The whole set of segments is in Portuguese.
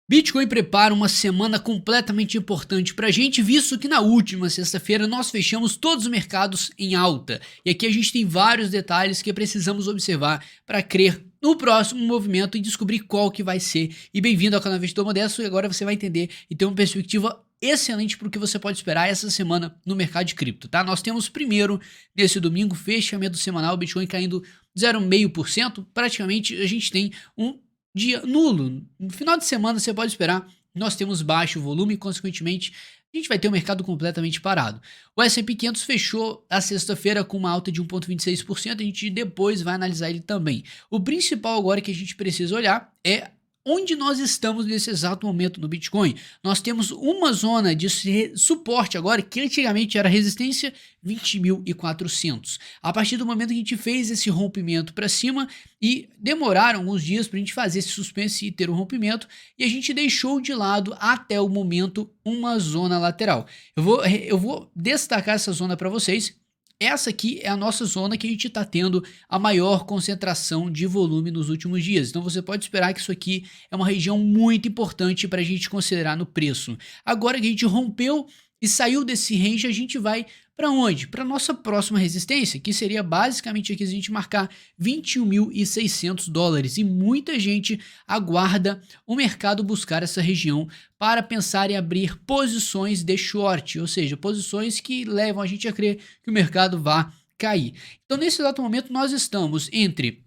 Bitcoin prepara uma semana completamente importante para a gente, visto que na última sexta-feira nós fechamos todos os mercados em alta. E aqui a gente tem vários detalhes que precisamos observar para crer no próximo movimento e descobrir qual que vai ser. E bem-vindo ao canal Investidor Modesto, e agora você vai entender e ter uma perspectiva excelente para o que você pode esperar essa semana no mercado de cripto, tá? Nós temos primeiro, nesse domingo, fechamento semanal, o Bitcoin caindo 0,5%, praticamente a gente tem um dia nulo. No final de semana você pode esperar, nós temos baixo volume e consequentemente a gente vai ter o mercado completamente parado. O S&P 500 fechou a sexta-feira com uma alta de 1,26%, a gente depois vai analisar ele também. O principal agora que a gente precisa olhar é onde nós estamos nesse exato momento no Bitcoin. Nós temos uma zona de suporte agora que antigamente era resistência 20.400. A partir do momento que a gente fez esse rompimento para cima e demoraram alguns dias para a gente fazer esse suspense e ter um rompimento, e a gente deixou de lado até o momento uma zona lateral. Eu vou destacar essa zona para vocês. Essa aqui é a nossa zona que a gente está tendo a maior concentração de volume nos últimos dias. Então você pode esperar que isso aqui é uma região muito importante para a gente considerar no preço. Agora que a gente rompeu e saiu desse range, a gente vai para onde? Para nossa próxima resistência, que seria basicamente aqui a gente marcar 21.600 dólares. E muita gente aguarda o mercado buscar essa região para pensar em abrir posições de short, ou seja, posições que levam a gente a crer que o mercado vai cair. Então, nesse exato momento, nós estamos entre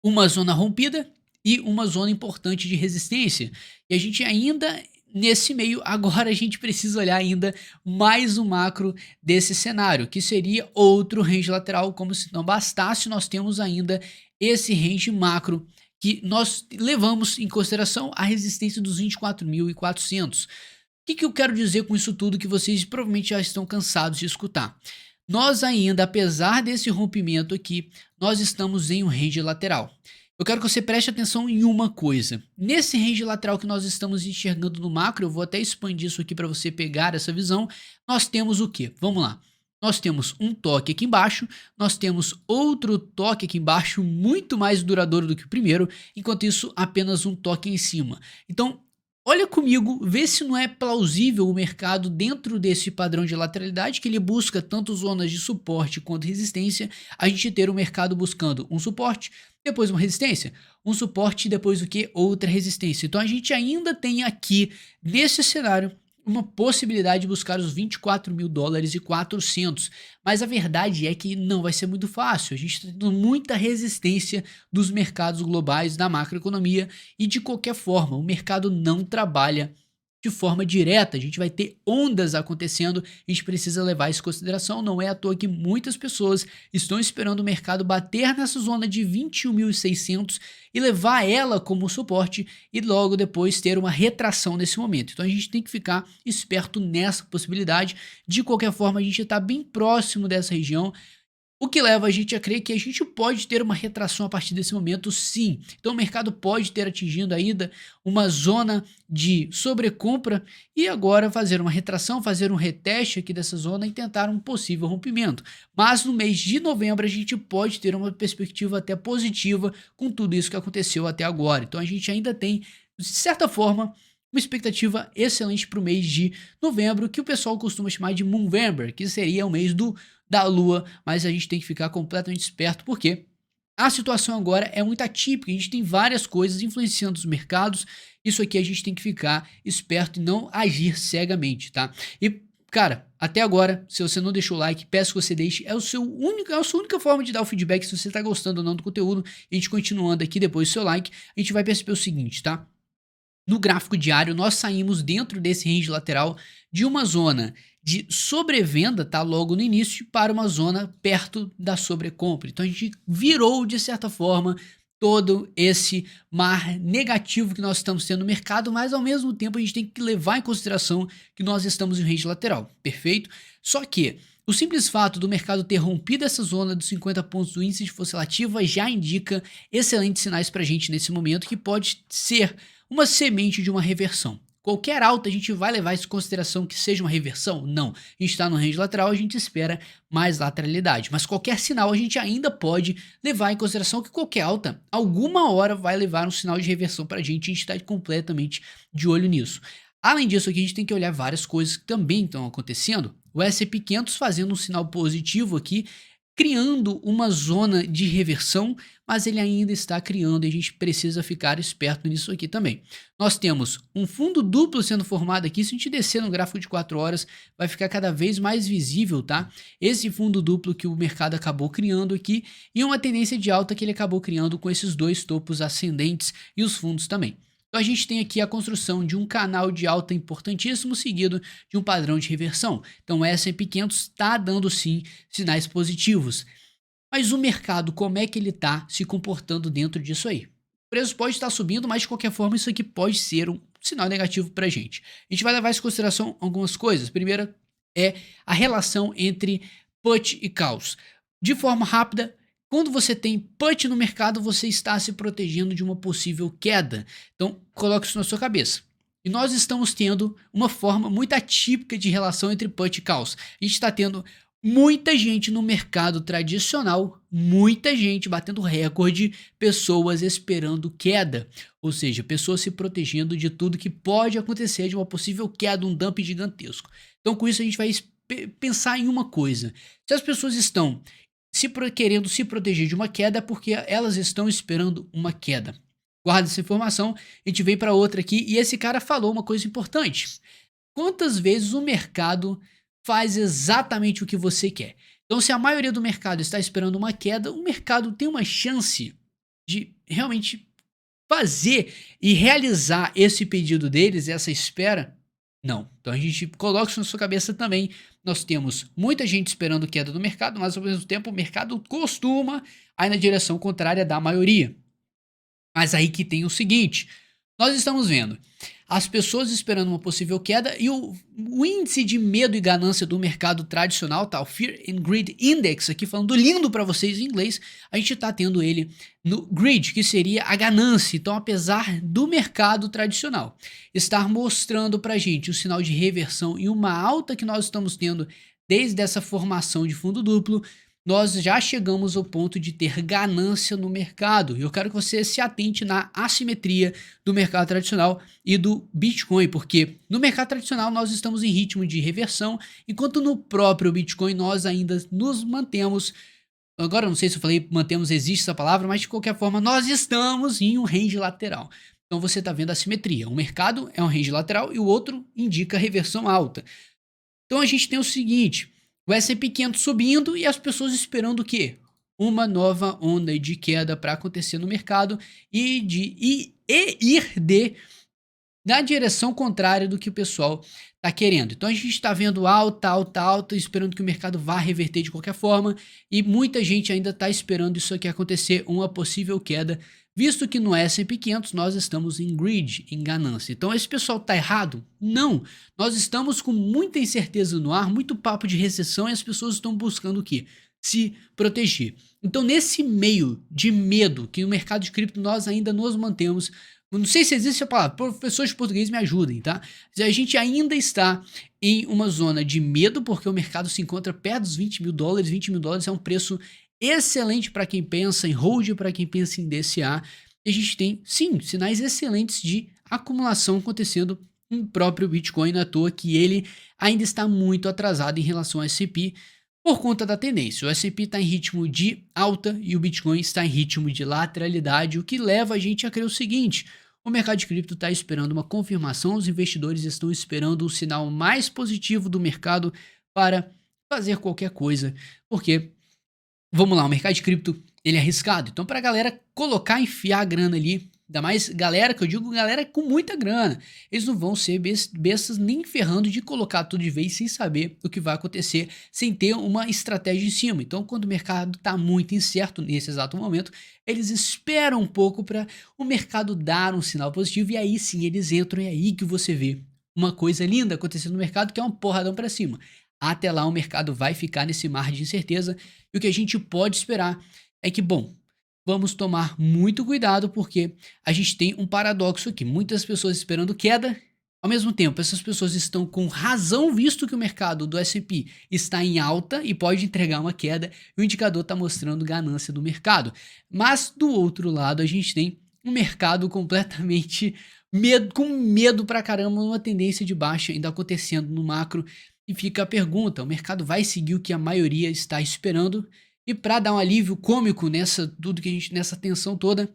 uma zona rompida e uma zona importante de resistência. E a gente ainda nesse meio, agora a gente precisa olhar ainda mais o macro desse cenário, que seria outro range lateral, como se não bastasse, nós temos ainda esse range macro que nós levamos em consideração a resistência dos 24.400. O que eu quero dizer com isso tudo que vocês provavelmente já estão cansados de escutar? Nós ainda, apesar desse rompimento aqui, nós estamos em um range lateral. Eu quero que você preste atenção em uma coisa. Nesse range lateral que nós estamos enxergando no macro, eu vou até expandir isso aqui para você pegar essa visão, nós temos o quê? Vamos lá. Nós temos um toque aqui embaixo, nós temos outro toque aqui embaixo, muito mais duradouro do que o primeiro, enquanto isso apenas um toque em cima. Então, olha comigo, vê se não é plausível o mercado dentro desse padrão de lateralidade, que ele busca tanto zonas de suporte quanto resistência, a gente ter o mercado buscando um suporte, depois uma resistência, um suporte e depois o que? Outra resistência. Então a gente ainda tem aqui, nesse cenário, uma possibilidade de buscar os 24.000 dólares e 400, mas a verdade é que não vai ser muito fácil. A gente está tendo muita resistência dos mercados globais, da macroeconomia, e de qualquer forma o mercado não trabalha de forma direta, a gente vai ter ondas acontecendo, a gente precisa levar isso em consideração. Não é à toa que muitas pessoas estão esperando o mercado bater nessa zona de 21.600 e levar ela como suporte e logo depois ter uma retração nesse momento. Então a gente tem que ficar esperto nessa possibilidade. De qualquer forma, a gente está bem próximo dessa região, o que leva a gente a crer que a gente pode ter uma retração a partir desse momento, sim. Então o mercado pode ter atingido ainda uma zona de sobrecompra e agora fazer uma retração, fazer um reteste aqui dessa zona e tentar um possível rompimento. Mas no mês de novembro a gente pode ter uma perspectiva até positiva com tudo isso que aconteceu até agora. Então a gente ainda tem, de certa forma, uma expectativa excelente para o mês de novembro, que o pessoal costuma chamar de Moonvember, que seria o mês da lua, mas a gente tem que ficar completamente esperto, porque a situação agora é muito atípica, a gente tem várias coisas influenciando os mercados, isso aqui a gente tem que ficar esperto e não agir cegamente, tá? E, cara, até agora, se você não deixou o like, peço que você deixe, é a sua única forma de dar o feedback se você está gostando ou não do conteúdo. A gente continuando aqui depois do seu like, a gente vai perceber o seguinte, tá? No gráfico diário, nós saímos dentro desse range lateral de uma zona de sobrevenda, tá, logo no início, para uma zona perto da sobrecompra. Então a gente virou, de certa forma, todo esse mar negativo que nós estamos tendo no mercado, mas ao mesmo tempo a gente tem que levar em consideração que nós estamos em range lateral, perfeito? Só que o simples fato do mercado ter rompido essa zona dos 50 pontos do índice de força relativa já indica excelentes sinais para a gente nesse momento, que pode ser uma semente de uma reversão. qualquer alta a gente vai levar isso em consideração que seja uma reversão? Não. A gente está no range lateral, a gente espera mais lateralidade. Mas qualquer sinal a gente ainda pode levar em consideração que qualquer alta, alguma hora vai levar um sinal de reversão para a gente está completamente de olho nisso. Além disso, aqui a gente tem que olhar várias coisas que também estão acontecendo. O S&P 500 fazendo um sinal positivo aqui, criando uma zona de reversão, mas ele ainda está criando e a gente precisa ficar esperto nisso aqui também. Nós temos um fundo duplo sendo formado aqui, se a gente descer no gráfico de 4 horas, vai ficar cada vez mais visível, tá? Esse fundo duplo que o mercado acabou criando aqui e uma tendência de alta que ele acabou criando com esses dois topos ascendentes e os fundos também. Então a gente tem aqui a construção de um canal de alta importantíssimo seguido de um padrão de reversão. Então o S&P 500 está dando sim sinais positivos. Mas o mercado, como é que ele está se comportando dentro disso aí? O preço pode estar subindo, mas de qualquer forma isso aqui pode ser um sinal negativo para a gente. A gente vai levar em consideração algumas coisas. Primeira é a relação entre put e calls. De forma rápida, quando você tem put no mercado, você está se protegendo de uma possível queda. Então, coloque isso na sua cabeça. E nós estamos tendo uma forma muito atípica de relação entre put e calls. A gente está tendo muita gente no mercado tradicional, muita gente batendo recorde, pessoas esperando queda. Ou seja, pessoas se protegendo de tudo que pode acontecer de uma possível queda, um dump gigantesco. Então, com isso, a gente vai pensar em uma coisa. Se as pessoas estão querendo se proteger de uma queda é porque elas estão esperando uma queda. Guarda essa informação, a gente vem para outra aqui e esse cara falou uma coisa importante. Quantas vezes o mercado faz exatamente o que você quer? Então, se a maioria do mercado está esperando uma queda, o mercado tem uma chance de realmente fazer e realizar esse pedido deles, essa espera? Não. Então a gente coloca isso na sua cabeça também. Nós temos muita gente esperando queda do mercado, mas ao mesmo tempo o mercado costuma ir na direção contrária da maioria. Mas aí que tem o seguinte, nós estamos vendo as pessoas esperando uma possível queda e o índice de medo e ganância do mercado tradicional, tá? O Fear and Greed Index, aqui falando lindo para vocês em inglês, a gente tá tendo ele no greed, que seria a ganância. Então, apesar do mercado tradicional estar mostrando pra gente o sinal de reversão e uma alta que nós estamos tendo desde essa formação de fundo duplo, nós já chegamos ao ponto de ter ganância no mercado. E eu quero que você se atente na assimetria do mercado tradicional e do Bitcoin, porque no mercado tradicional nós estamos em ritmo de reversão, enquanto no próprio Bitcoin nós ainda nos mantemos. Agora não sei se eu falei mantemos, existe essa palavra, mas de qualquer forma nós estamos em um range lateral. Então você está vendo a assimetria. Um mercado é um range lateral e o outro indica reversão alta. Então a gente tem o seguinte. O S&P 500 subindo e as pessoas esperando o quê? Uma nova onda de queda para acontecer no mercado e ir na direção contrária do que o pessoal está querendo. Então a gente está vendo alta, esperando que o mercado vá reverter de qualquer forma e muita gente ainda está esperando isso aqui acontecer, uma possível queda, visto que no S&P 500 nós estamos em greed, em ganância. Então esse pessoal está errado? Não. Nós estamos com muita incerteza no ar, muito papo de recessão e as pessoas estão buscando o quê? Se proteger. Então nesse meio de medo que no mercado de cripto nós ainda nos mantemos, não sei se existe a palavra, professores de português me ajudem, tá? A gente ainda está em uma zona de medo porque o mercado se encontra perto dos 20 mil dólares. 20 mil dólares é um preço excelente para quem pensa em hold, para quem pensa em DCA. E a gente tem, sim, sinais excelentes de acumulação acontecendo no próprio Bitcoin, não é à toa que ele ainda está muito atrasado em relação ao S&P por conta da tendência. O S&P está em ritmo de alta e o Bitcoin está em ritmo de lateralidade, o que leva a gente a crer o seguinte: o mercado de cripto está esperando uma confirmação, os investidores estão esperando o sinal mais positivo do mercado para fazer qualquer coisa, porque vamos lá, o mercado de cripto, ele é arriscado. Então, para a galera colocar, enfiar a grana ali, ainda mais galera, que eu digo galera com muita grana, eles não vão ser bestas nem ferrando de colocar tudo de vez sem saber o que vai acontecer, sem ter uma estratégia em cima. Então, quando o mercado está muito incerto nesse exato momento, eles esperam um pouco para o mercado dar um sinal positivo e aí sim eles entram e é aí que você vê uma coisa linda acontecendo no mercado, que é um porradão para cima. Até lá o mercado vai ficar nesse mar de incerteza e o que a gente pode esperar é que, bom, vamos tomar muito cuidado porque a gente tem um paradoxo aqui. Muitas pessoas esperando queda Ao mesmo tempo, essas pessoas estão com razão, visto que o mercado do S&P está em alta e pode entregar uma queda, e o indicador está mostrando ganância do mercado. Mas do outro lado, a gente tem um mercado completamente com medo pra caramba, uma tendência de baixa ainda acontecendo no macro. E fica a pergunta: o mercado vai seguir o que a maioria está esperando? E para dar um alívio cômico nessa tensão toda,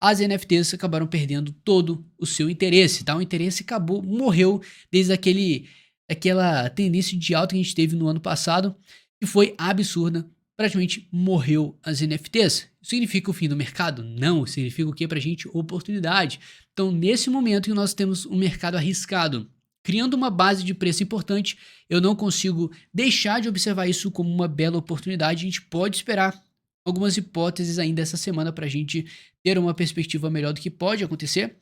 as NFTs acabaram perdendo todo o seu interesse, tá? O interesse morreu desde aquela tendência de alta que a gente teve no ano passado, que foi absurda. Praticamente morreu as NFTs. Isso significa o fim do mercado? Não, significa o que pra gente? Oportunidade. Então, nesse momento que nós temos um mercado arriscado, criando uma base de preço importante, eu não consigo deixar de observar isso como uma bela oportunidade. A gente pode esperar algumas hipóteses ainda essa semana para a gente ter uma perspectiva melhor do que pode acontecer.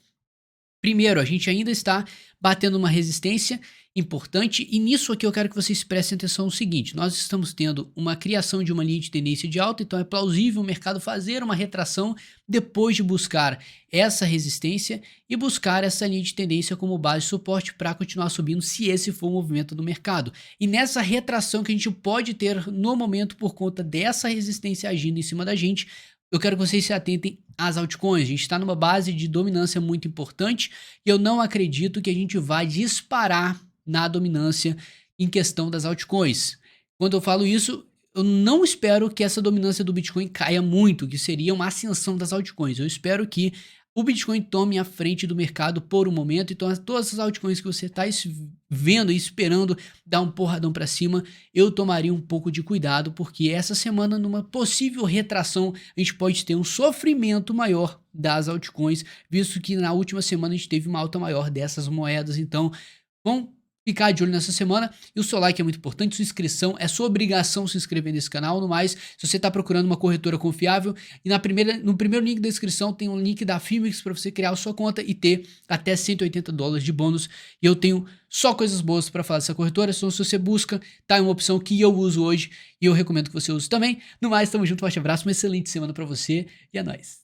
Primeiro, a gente ainda está batendo uma resistência importante, e nisso aqui eu quero que vocês prestem atenção no seguinte: nós estamos tendo uma criação de uma linha de tendência de alta, então é plausível o mercado fazer uma retração depois de buscar essa resistência e buscar essa linha de tendência como base de suporte para continuar subindo, se esse for o movimento do mercado. E nessa retração que a gente pode ter no momento por conta dessa resistência agindo em cima da gente, eu quero que vocês se atentem às altcoins. A gente está numa base de dominância muito importante e eu não acredito que a gente vai disparar na dominância em questão das altcoins. Quando eu falo isso, eu não espero que essa dominância do Bitcoin caia muito, que seria uma ascensão das altcoins. Eu espero que o Bitcoin tome a frente do mercado por um momento. Então, todas as altcoins que você está vendo e esperando dar um porradão para cima, eu tomaria um pouco de cuidado, porque essa semana, numa possível retração, a gente pode ter um sofrimento maior das altcoins, visto que na última semana a gente teve uma alta maior dessas moedas. Então, vamos ficar de olho nessa semana, e o seu like é muito importante, sua inscrição, é sua obrigação se inscrever nesse canal. No mais, se você está procurando uma corretora confiável, e no primeiro link da descrição tem um link da Fimix para você criar a sua conta e ter até $180 de bônus, e eu tenho só coisas boas para falar dessa corretora. Então, se você busca, tá, é uma opção que eu uso hoje, e eu recomendo que você use também. No mais, tamo junto, forte abraço, uma excelente semana para você, e é nóis!